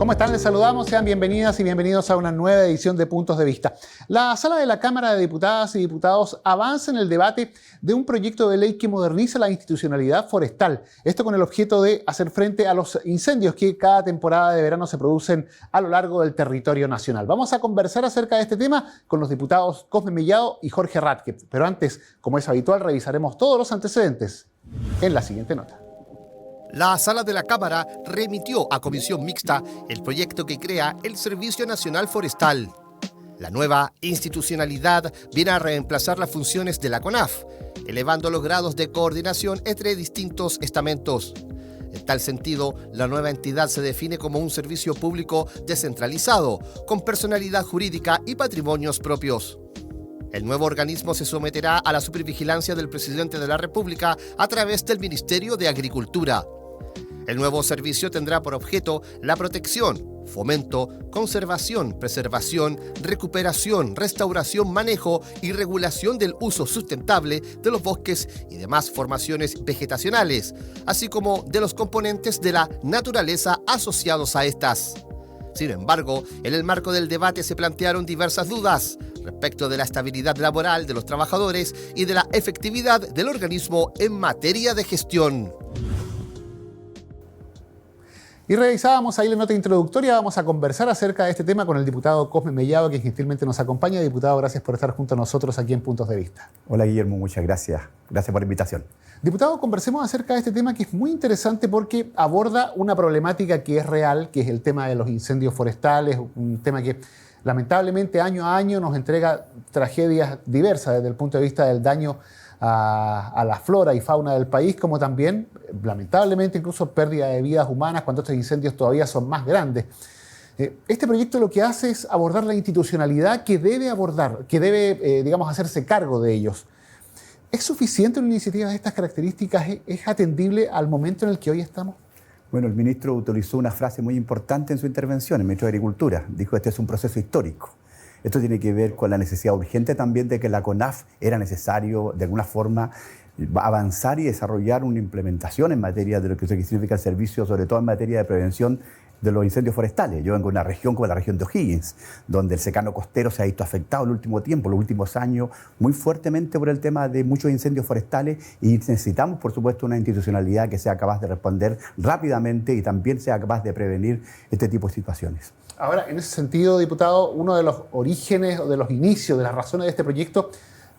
¿Cómo están? Les saludamos. Sean bienvenidas y bienvenidos a una nueva edición de Puntos de Vista. La Sala de la Cámara de Diputadas y Diputados avanza en el debate de un proyecto de ley que moderniza la institucionalidad forestal. Esto con el objeto de hacer frente a los incendios que cada temporada de verano se producen a lo largo del territorio nacional. Vamos a conversar acerca de este tema con los diputados Cosme Mellado y Jorge Ratke. Pero antes, como es habitual, revisaremos todos los antecedentes en la siguiente nota. La Sala de la Cámara remitió a comisión mixta el proyecto que crea el Servicio Nacional Forestal. La nueva institucionalidad viene a reemplazar las funciones de la CONAF, elevando los grados de coordinación entre distintos estamentos. En tal sentido, la nueva entidad se define como un servicio público descentralizado, con personalidad jurídica y patrimonios propios. El nuevo organismo se someterá a la supervigilancia del presidente de la República a través del Ministerio de Agricultura. El nuevo servicio tendrá por objeto la protección, fomento, conservación, preservación, recuperación, restauración, manejo y regulación del uso sustentable de los bosques y demás formaciones vegetacionales, así como de los componentes de la naturaleza asociados a estas. Sin embargo, en el marco del debate se plantearon diversas dudas respecto de la estabilidad laboral de los trabajadores y de la efectividad del organismo en materia de gestión. Y revisábamos ahí la nota introductoria. Vamos a conversar acerca de este tema con el diputado Cosme Mellado, quien gentilmente nos acompaña. Diputado, gracias por estar junto a nosotros aquí en Puntos de Vista. Hola Guillermo, muchas gracias. Gracias por la invitación. Diputado, conversemos acerca de este tema que es muy interesante porque aborda una problemática que es real, que es el tema de los incendios forestales, un tema que lamentablemente año a año nos entrega tragedias diversas desde el punto de vista del daño a la flora y fauna del país, como también, lamentablemente, incluso pérdida de vidas humanas cuando estos incendios todavía son más grandes. Este proyecto lo que hace es abordar la institucionalidad que debe abordar, que debe, hacerse cargo de ellos. ¿Es suficiente una iniciativa de estas características? ¿Es atendible al momento en el que hoy estamos? Bueno, el ministro utilizó una frase muy importante en su intervención, el ministro de Agricultura. Dijo, este es un proceso histórico. Esto tiene que ver con la necesidad urgente también de que la CONAF era necesario, de alguna forma, avanzar y desarrollar una implementación en materia de lo que significa el servicio, sobre todo en materia de prevención de los incendios forestales. Yo vengo de una región como la región de O'Higgins, donde el secano costero se ha visto afectado en el último tiempo, los últimos años, muy fuertemente por el tema de muchos incendios forestales, y necesitamos, por supuesto, una institucionalidad que sea capaz de responder rápidamente y también sea capaz de prevenir este tipo de situaciones. Ahora, en ese sentido, diputado, uno de los orígenes o de los inicios, de las razones de este proyecto,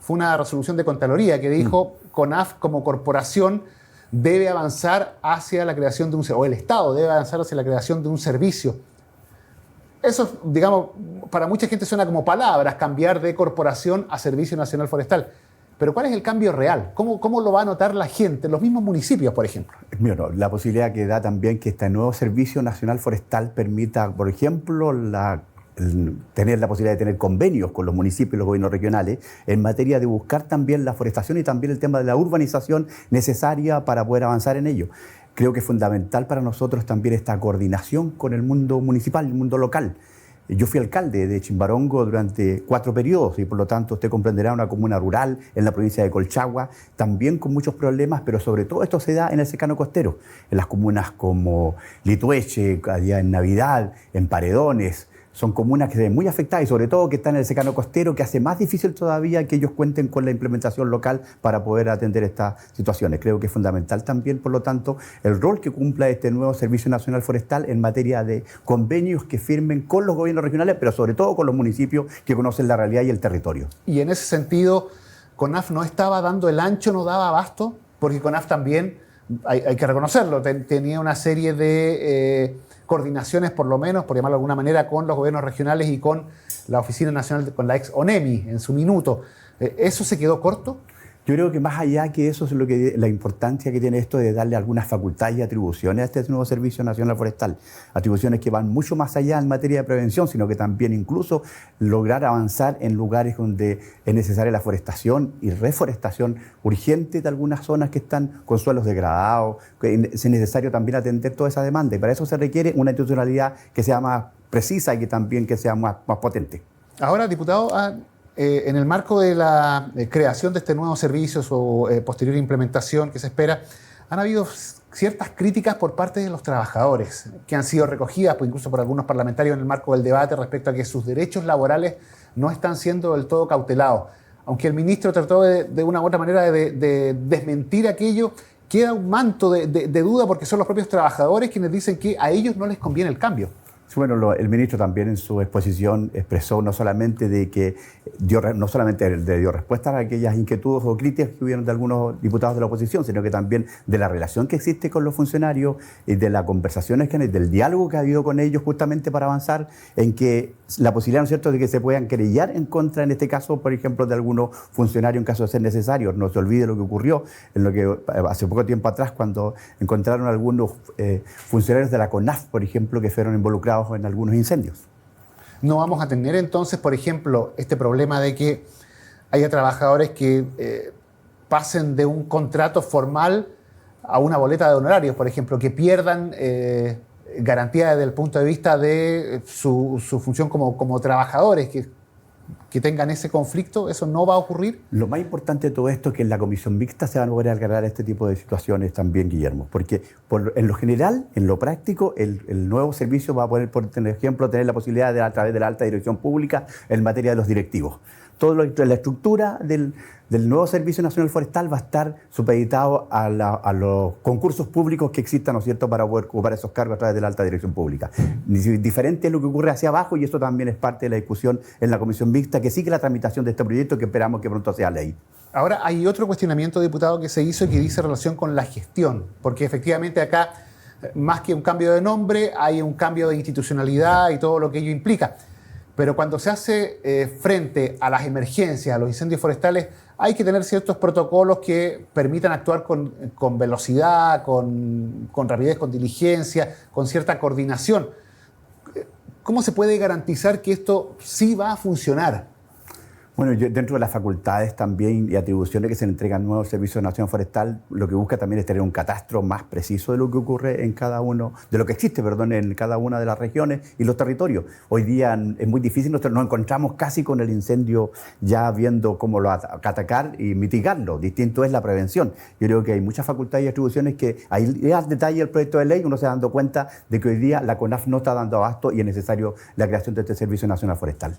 fue una resolución de Contraloría que dijo CONAF como corporación debe avanzar hacia la creación de o el Estado debe avanzar hacia la creación de un servicio. Eso, digamos, para mucha gente suena como palabras, cambiar de corporación a Servicio Nacional Forestal. Pero ¿cuál es el cambio real? ¿Cómo lo va a notar la gente, los mismos municipios, por ejemplo? Bueno, la posibilidad que da también que este nuevo Servicio Nacional Forestal permita, por ejemplo, tener la posibilidad de tener convenios con los municipios y los gobiernos regionales en materia de buscar también la forestación y también el tema de la urbanización necesaria para poder avanzar en ello. Creo que es fundamental para nosotros también esta coordinación con el mundo municipal, el mundo local. Yo fui alcalde de Chimbarongo durante 4 periodos y por lo tanto usted comprenderá una comuna rural en la provincia de Colchagua, también con muchos problemas, pero sobre todo esto se da en el secano costero, en las comunas como Litueche, allá en Navidad, en Paredones. Son comunas que se ven muy afectadas y sobre todo que están en el secano costero, que hace más difícil todavía que ellos cuenten con la implementación local para poder atender estas situaciones. Creo que es fundamental también, por lo tanto, el rol que cumpla este nuevo Servicio Nacional Forestal en materia de convenios que firmen con los gobiernos regionales, pero sobre todo con los municipios que conocen la realidad y el territorio. Y en ese sentido, CONAF no estaba dando el ancho, no daba abasto, porque CONAF también, hay que reconocerlo, tenía una serie de coordinaciones, por lo menos, por llamarlo de alguna manera, con los gobiernos regionales y con la Oficina Nacional, con la ex ONEMI en su minuto. ¿Eso se quedó corto? Yo creo que más allá que eso es la importancia que tiene esto de darle algunas facultades y atribuciones a este nuevo Servicio Nacional Forestal. Atribuciones que van mucho más allá en materia de prevención, sino que también incluso lograr avanzar en lugares donde es necesaria la forestación y reforestación urgente de algunas zonas que están con suelos degradados. Es necesario también atender toda esa demanda y para eso se requiere una institucionalidad que sea más precisa y que también que sea más potente. Ahora, diputado, en el marco de la creación de este nuevo servicio o posterior implementación que se espera, han habido ciertas críticas por parte de los trabajadores, que han sido recogidas pues, incluso por algunos parlamentarios en el marco del debate respecto a que sus derechos laborales no están siendo del todo cautelados. Aunque el ministro trató de una u otra manera de desmentir aquello, queda un manto de duda porque son los propios trabajadores quienes dicen que a ellos no les conviene el cambio. Bueno, el ministro también en su exposición expresó no solamente dio respuestas a aquellas inquietudes o críticas que hubieron de algunos diputados de la oposición, sino que también de la relación que existe con los funcionarios y de las conversaciones del diálogo que ha habido con ellos justamente para avanzar en que la posibilidad, ¿no es cierto?, de que se puedan querellar en contra, en este caso, por ejemplo, de algunos funcionarios en caso de ser necesario. No se olvide lo que ocurrió en lo que hace poco tiempo atrás cuando encontraron algunos funcionarios de la CONAF, por ejemplo, que fueron involucrados en algunos incendios. No vamos a tener entonces, por ejemplo, este problema de que haya trabajadores que pasen de un contrato formal a una boleta de honorarios, por ejemplo, que pierdan garantía desde el punto de vista de su función como trabajadores, que tengan ese conflicto. ¿Eso no va a ocurrir? Lo más importante de todo esto es que en la comisión mixta se van a poder aclarar este tipo de situaciones también, Guillermo, porque en lo general, en lo práctico, el nuevo servicio va a poder, por ejemplo, tener la posibilidad de, a través de la alta dirección pública en materia de los directivos. La estructura del nuevo Servicio Nacional Forestal va a estar supeditado a los concursos públicos que existan, ¿no es cierto?, para poder ocupar esos cargos a través de la alta dirección pública. Diferente es lo que ocurre hacia abajo y esto también es parte de la discusión en la comisión mixta que sigue la tramitación de este proyecto que esperamos que pronto sea ley. Ahora, hay otro cuestionamiento, diputado, que se hizo y que dice relación con la gestión, porque efectivamente acá, más que un cambio de nombre, hay un cambio de institucionalidad y todo lo que ello implica. Pero cuando se hace frente a las emergencias, a los incendios forestales, hay que tener ciertos protocolos que permitan actuar con velocidad, con rapidez, con diligencia, con cierta coordinación. ¿Cómo se puede garantizar que esto sí va a funcionar? Bueno, dentro de las facultades también y atribuciones que se le entregan al nuevo Servicio Nacional Forestal, lo que busca también es tener un catastro más preciso de lo que ocurre en cada uno, de lo que existe, en cada una de las regiones y los territorios. Hoy día es muy difícil, nos encontramos casi con el incendio ya viendo cómo lo atacar y mitigarlo. Distinto es la prevención. Yo creo que hay muchas facultades y atribuciones que ahí al detalle del proyecto de ley uno se va dando cuenta de que hoy día la CONAF no está dando abasto y es necesario la creación de este Servicio Nacional Forestal.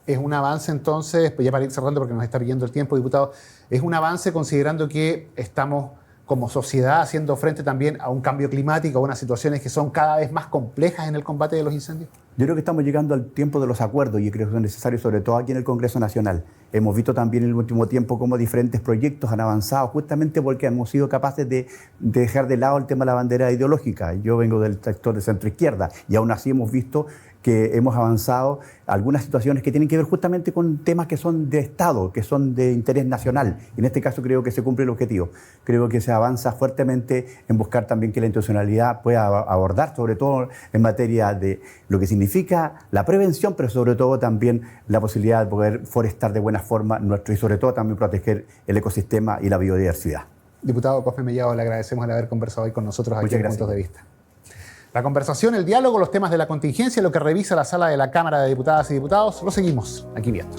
Es un avance entonces, pues ya para ir cerrando porque nos está pidiendo el tiempo, diputado, es un avance considerando que estamos como sociedad haciendo frente también a un cambio climático, a unas situaciones que son cada vez más complejas en el combate de los incendios. Yo creo que estamos llegando al tiempo de los acuerdos y creo que son necesarios, sobre todo aquí en el Congreso Nacional. Hemos visto también en el último tiempo cómo diferentes proyectos han avanzado justamente porque hemos sido capaces de dejar de lado el tema de la bandera ideológica. Yo vengo del sector de centro izquierda y aún así hemos visto que hemos avanzado algunas situaciones que tienen que ver justamente con temas que son de Estado, que son de interés nacional. Y en este caso creo que se cumple el objetivo. Creo que se avanza fuertemente en buscar también que la institucionalidad pueda abordar, sobre todo en materia de lo que significa la prevención, pero sobre todo también la posibilidad de poder forestar de buena forma y sobre todo también proteger el ecosistema y la biodiversidad. Diputado Cosme Mellado, le agradecemos el haber conversado hoy con nosotros aquí en Puntos de Vista. La conversación, el diálogo, los temas de la contingencia, lo que revisa la sala de la Cámara de Diputadas y Diputados, lo seguimos aquí viendo.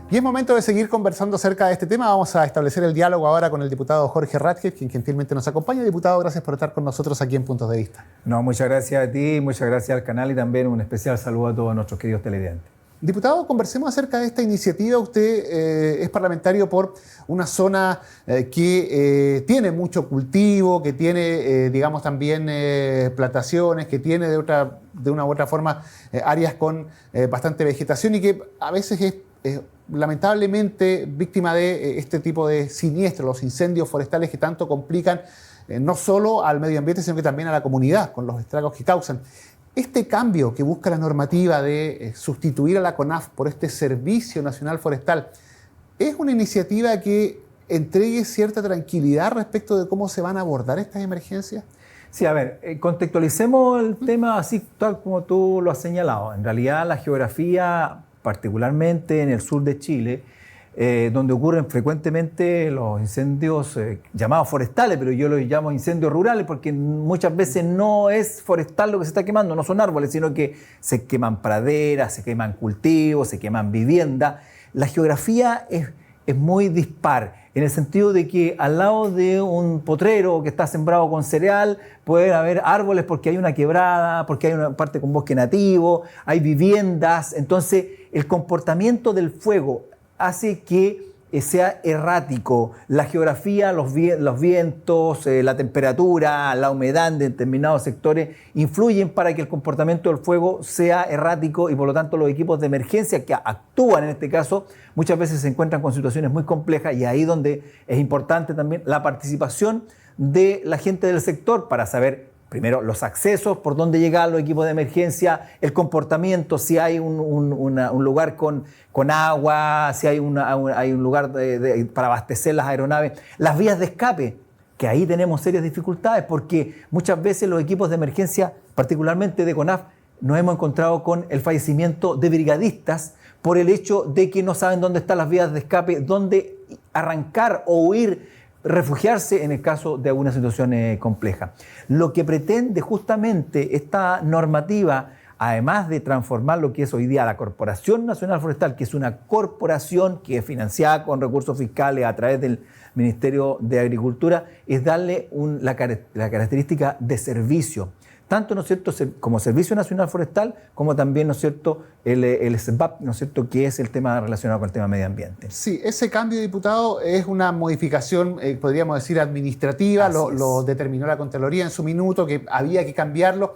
Y es momento de seguir conversando acerca de este tema. Vamos a establecer el diálogo ahora con el diputado Jorge Ratke, quien gentilmente nos acompaña. Diputado, gracias por estar con nosotros aquí en Puntos de Vista. No, muchas gracias a ti, muchas gracias al canal y también un especial saludo a todos nuestros queridos televidentes. Diputado, conversemos acerca de esta iniciativa. Usted es parlamentario por una zona que tiene mucho cultivo, que tiene, digamos, también plantaciones, que tiene de una u otra forma áreas con bastante vegetación y que a veces es lamentablemente víctima de este tipo de siniestros, los incendios forestales que tanto complican no solo al medio ambiente, sino que también a la comunidad con los estragos que causan. Este cambio que busca la normativa de sustituir a la CONAF por este Servicio Nacional Forestal, ¿es una iniciativa que entregue cierta tranquilidad respecto de cómo se van a abordar estas emergencias? Sí, a ver, contextualicemos el tema así tal como tú lo has señalado. En realidad la geografía, particularmente en el sur de Chile, donde ocurren frecuentemente los incendios llamados forestales, pero yo los llamo incendios rurales porque muchas veces no es forestal lo que se está quemando, no son árboles, sino que se queman praderas, se queman cultivos, se queman viviendas. La geografía es muy dispar, en el sentido de que al lado de un potrero que está sembrado con cereal puede haber árboles porque hay una quebrada, porque hay una parte con bosque nativo, hay viviendas. Entonces el comportamiento del fuego hace que sea errático. La geografía, los vientos, la temperatura, la humedad en determinados sectores influyen para que el comportamiento del fuego sea errático y por lo tanto los equipos de emergencia que actúan en este caso muchas veces se encuentran con situaciones muy complejas y ahí donde es importante también la participación de la gente del sector para saber primero los accesos, por dónde llegan los equipos de emergencia, el comportamiento, si hay un lugar con agua, si hay un lugar para abastecer las aeronaves, las vías de escape, que ahí tenemos serias dificultades porque muchas veces los equipos de emergencia, particularmente de CONAF, nos hemos encontrado con el fallecimiento de brigadistas por el hecho de que no saben dónde están las vías de escape, dónde arrancar o huir, refugiarse en el caso de alguna situación compleja. Lo que pretende justamente esta normativa, además de transformar lo que es hoy día la Corporación Nacional Forestal, que es una corporación que es financiada con recursos fiscales a través del Ministerio de Agricultura, es darle la característica de servicio. Tanto, ¿no es cierto?, como Servicio Nacional Forestal, como también, ¿no es cierto?, el SBAP, ¿no es cierto?, que es el tema relacionado con el tema medio ambiente. Sí, ese cambio, diputado, es una modificación, podríamos decir, administrativa, lo determinó la Contraloría en su minuto, que había que cambiarlo,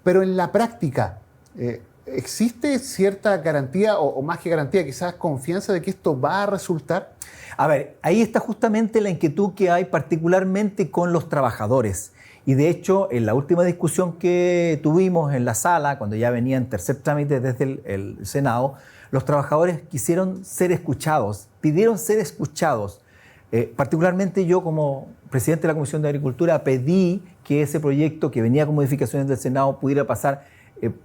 pero en la práctica, ¿existe cierta garantía, o más que garantía, quizás confianza de que esto va a resultar? A ver, ahí está justamente la inquietud que hay particularmente con los trabajadores. Y de hecho, en la última discusión que tuvimos en la sala, cuando ya venía en tercer trámite desde el Senado, los trabajadores quisieron ser escuchados, pidieron ser escuchados. Particularmente yo, como presidente de la Comisión de Agricultura, pedí que ese proyecto que venía con modificaciones del Senado pudiera pasar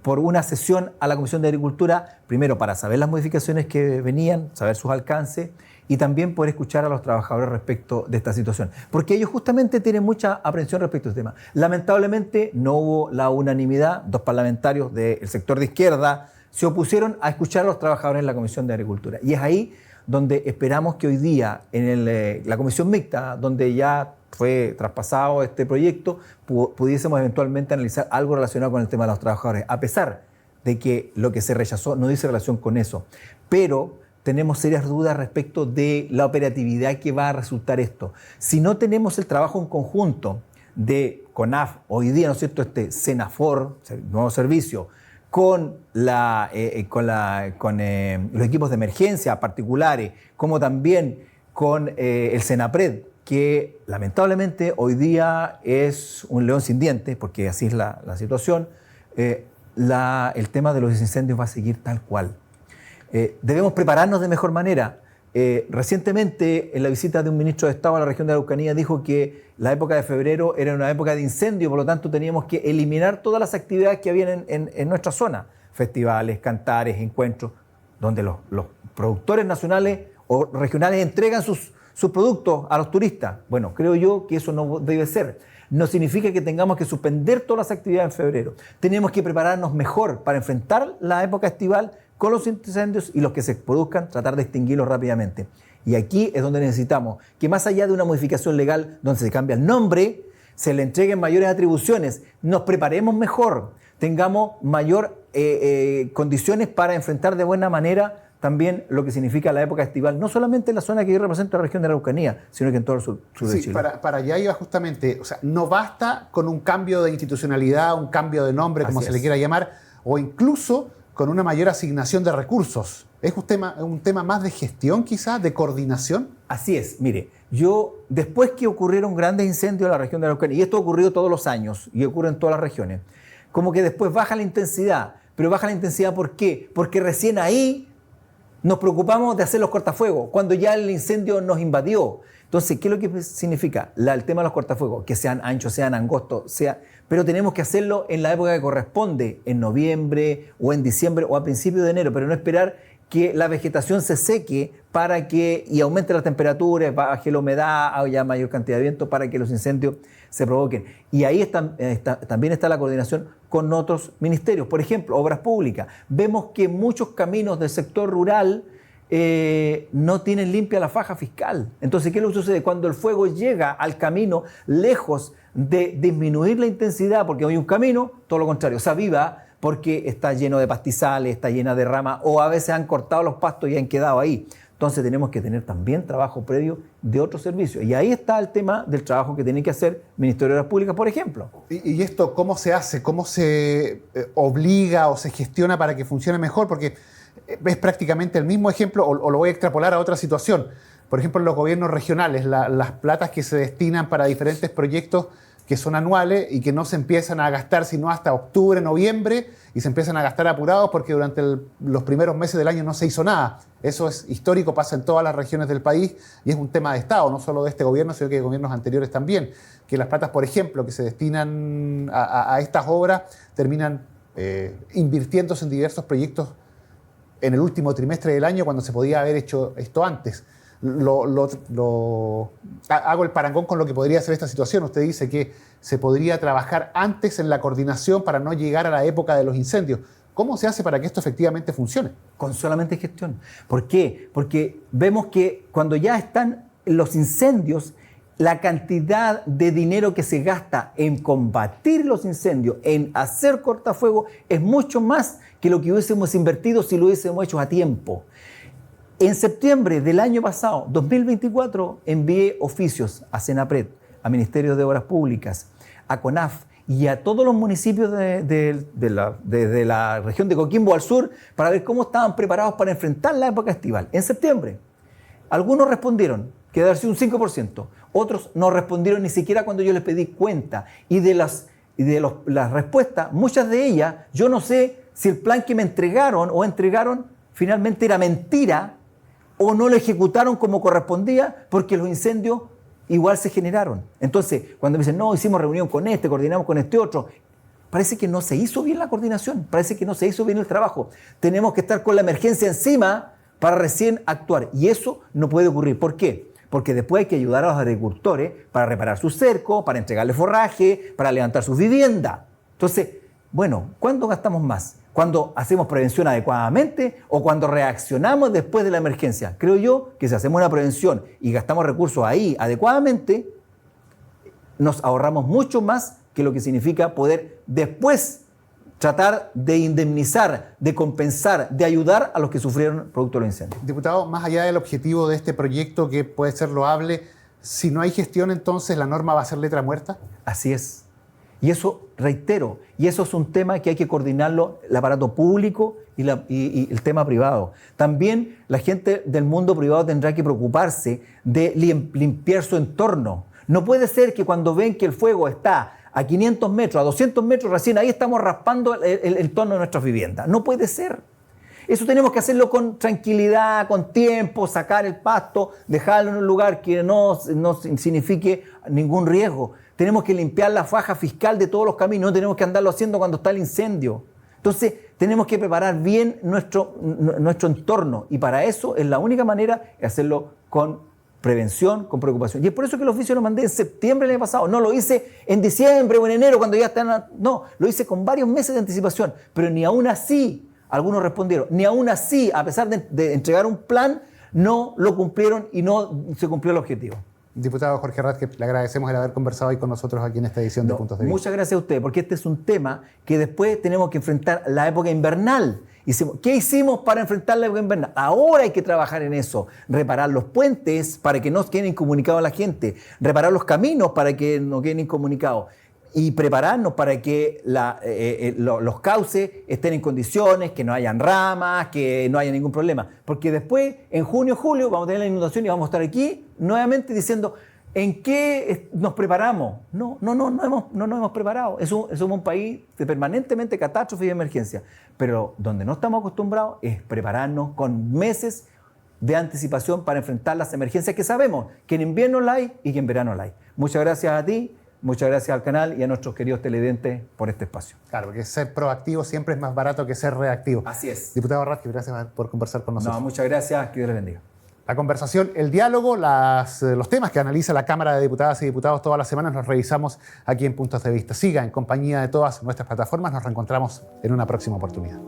por una sesión a la Comisión de Agricultura, primero para saber las modificaciones que venían, saber sus alcances, y también poder escuchar a los trabajadores respecto de esta situación. Porque ellos justamente tienen mucha aprensión respecto a este tema. Lamentablemente no hubo la unanimidad, 2 parlamentarios del sector de izquierda se opusieron a escuchar a los trabajadores en la Comisión de Agricultura. Y es ahí donde esperamos que hoy día, en la Comisión Mixta, donde ya fue traspasado este proyecto, pudiésemos eventualmente analizar algo relacionado con el tema de los trabajadores, a pesar de que lo que se rechazó no dice relación con eso. Pero tenemos serias dudas respecto de la operatividad que va a resultar esto. Si no tenemos el trabajo en conjunto de CONAF, hoy día, ¿no es cierto?, este SENAFOR, nuevo servicio, con los equipos de emergencia particulares, como también con el SENAPRED, que lamentablemente hoy día es un león sin dientes, porque así es la situación, el tema de los incendios va a seguir tal cual. Debemos prepararnos de mejor manera. Recientemente, en la visita de un ministro de Estado a la región de Araucanía, dijo que la época de febrero era una época de incendio, por lo tanto teníamos que eliminar todas las actividades que habían en nuestra zona, festivales, cantares, encuentros, donde los productores nacionales o regionales entregan sus productos a los turistas. Bueno, creo yo que eso no debe ser. No significa que tengamos que suspender todas las actividades en febrero. Tenemos que prepararnos mejor para enfrentar la época estival con los incendios y los que se produzcan, tratar de extinguirlos rápidamente. Y aquí es donde necesitamos que, más allá de una modificación legal donde se cambia el nombre, se le entreguen mayores atribuciones, nos preparemos mejor, tengamos mayor condiciones para enfrentar de buena manera también lo que significa la época estival, no solamente en la zona que yo represento, la región de la Araucanía, sino que en todo el sur de Chile. Para allá iba justamente, o sea, no basta con un cambio de institucionalidad, un cambio de nombre, como se le quiera llamar, o incluso con una mayor asignación de recursos. ¿Es un tema más de gestión quizás, de coordinación? Así es. Mire, después que ocurrieron grandes incendios en la región de Araucanía, y esto ha ocurrido todos los años y ocurre en todas las regiones, como que después baja la intensidad. Pero baja la intensidad, ¿por qué? Porque recién ahí nos preocupamos de hacer los cortafuegos, cuando ya el incendio nos invadió. Entonces, ¿qué es lo que significa? El tema de los cortafuegos, que sean anchos, sean angostos, pero tenemos que hacerlo en la época que corresponde, en noviembre o en diciembre o a principios de enero, pero no esperar que la vegetación se seque y aumente la temperatura, baje la humedad, haya mayor cantidad de viento para que los incendios se provoquen. Y ahí también está la coordinación con otros ministerios. Por ejemplo, obras públicas. Vemos que muchos caminos del sector rural no tienen limpia la faja fiscal. Entonces, ¿qué es lo que sucede? Cuando el fuego llega al camino, lejos de disminuir la intensidad, porque hay un camino, todo lo contrario, se aviva porque está lleno de pastizales, está llena de ramas, o a veces han cortado los pastos y han quedado ahí. Entonces tenemos que tener también trabajo previo de otros servicios. Y ahí está el tema del trabajo que tiene que hacer el Ministerio de Obras Públicas, por ejemplo. ¿Y esto cómo se hace? ¿Cómo se obliga o se gestiona para que funcione mejor? Porque es prácticamente el mismo ejemplo, o lo voy a extrapolar a otra situación. Por ejemplo, en los gobiernos regionales, las platas que se destinan para diferentes proyectos que son anuales y que no se empiezan a gastar sino hasta octubre, noviembre, y se empiezan a gastar apurados porque durante los primeros meses del año no se hizo nada. Eso es histórico, pasa en todas las regiones del país y es un tema de Estado, no solo de este gobierno, sino que de gobiernos anteriores también. Que las platas, por ejemplo, que se destinan a estas obras terminan invirtiéndose en diversos proyectos en el último trimestre del año cuando se podía haber hecho esto antes. Hago el parangón con lo que podría ser esta situación. Usted dice que se podría trabajar antes en la coordinación para no llegar a la época de los incendios. ¿Cómo se hace para que esto efectivamente funcione? Con solamente gestión. ¿Por qué? Porque vemos que cuando ya están los incendios, la cantidad de dinero que se gasta en combatir los incendios, en hacer cortafuegos, es mucho más que lo que hubiésemos invertido si lo hubiésemos hecho a tiempo. En septiembre del año pasado, 2024, envié oficios a Senapred, a Ministerio de Obras Públicas, a CONAF y a todos los municipios de la región de Coquimbo al sur para ver cómo estaban preparados para enfrentar la época estival. En septiembre, algunos respondieron, que debe ser un 5%, otros no respondieron ni siquiera cuando yo les pedí cuenta. Y de las respuestas, muchas de ellas, yo no sé si el plan que me entregaron finalmente era mentira o no lo ejecutaron como correspondía porque los incendios igual se generaron. Entonces, cuando me dicen, no, hicimos reunión con coordinamos con este otro, parece que no se hizo bien la coordinación, parece que no se hizo bien el trabajo. Tenemos que estar con la emergencia encima para recién actuar y eso no puede ocurrir. ¿Por qué? Porque después hay que ayudar a los agricultores para reparar sus cercos, para entregarle forraje, para levantar sus viviendas. Entonces, bueno, ¿cuándo gastamos más? ¿Cuando hacemos prevención adecuadamente o cuando reaccionamos después de la emergencia? Creo yo que si hacemos una prevención y gastamos recursos ahí adecuadamente, nos ahorramos mucho más que lo que significa poder después tratar de indemnizar, de compensar, de ayudar a los que sufrieron producto de los incendios. Diputado, más allá del objetivo de este proyecto que puede ser loable, si no hay gestión, entonces la norma va a ser letra muerta. Así es. Y eso, reitero, y eso es un tema que hay que coordinarlo el aparato público y el tema privado. También la gente del mundo privado tendrá que preocuparse de limpiar su entorno. No puede ser que cuando ven que el fuego está a 500 metros, a 200 metros, recién ahí estamos raspando el entorno de nuestras viviendas. No puede ser. Eso tenemos que hacerlo con tranquilidad, con tiempo, sacar el pasto, dejarlo en un lugar que no signifique ningún riesgo. Tenemos que limpiar la faja fiscal de todos los caminos, no tenemos que andarlo haciendo cuando está el incendio. Entonces, tenemos que preparar bien nuestro entorno y para eso es la única manera de hacerlo con prevención, con preocupación. Y es por eso que el oficio lo mandé en septiembre del año pasado. No lo hice en diciembre o en enero cuando ya están... No, lo hice con varios meses de anticipación, pero ni aún así algunos respondieron. Ni aún así, a pesar de entregar un plan, no lo cumplieron y no se cumplió el objetivo. Diputado Jorge Radke, le agradecemos el haber conversado hoy con nosotros aquí en esta edición de Puntos de Vista. Muchas gracias a usted, porque este es un tema que después tenemos que enfrentar la época invernal. ¿Qué hicimos para enfrentar la época invernal? Ahora hay que trabajar en eso. Reparar los puentes para que no queden incomunicados a la gente. Reparar los caminos para que no queden incomunicados. Y prepararnos para que los cauces estén en condiciones, que no hayan ramas, que no haya ningún problema. Porque después, en junio, julio, vamos a tener la inundación y vamos a estar aquí nuevamente diciendo ¿en qué nos preparamos? No nos hemos preparado. Somos un país de permanentemente catástrofe y emergencia. Pero donde no estamos acostumbrados es prepararnos con meses de anticipación para enfrentar las emergencias que sabemos que en invierno la hay y que en verano la hay. Muchas gracias a ti. Muchas gracias al canal y a nuestros queridos televidentes por este espacio. Claro, porque ser proactivo siempre es más barato que ser reactivo. Así es. Diputado Radke, gracias por conversar con nosotros. No, muchas gracias, que Dios les bendiga. La conversación, el diálogo, los temas que analiza la Cámara de Diputadas y Diputados todas las semanas los revisamos aquí en Puntos de Vista. Siga en compañía de todas nuestras plataformas, nos reencontramos en una próxima oportunidad.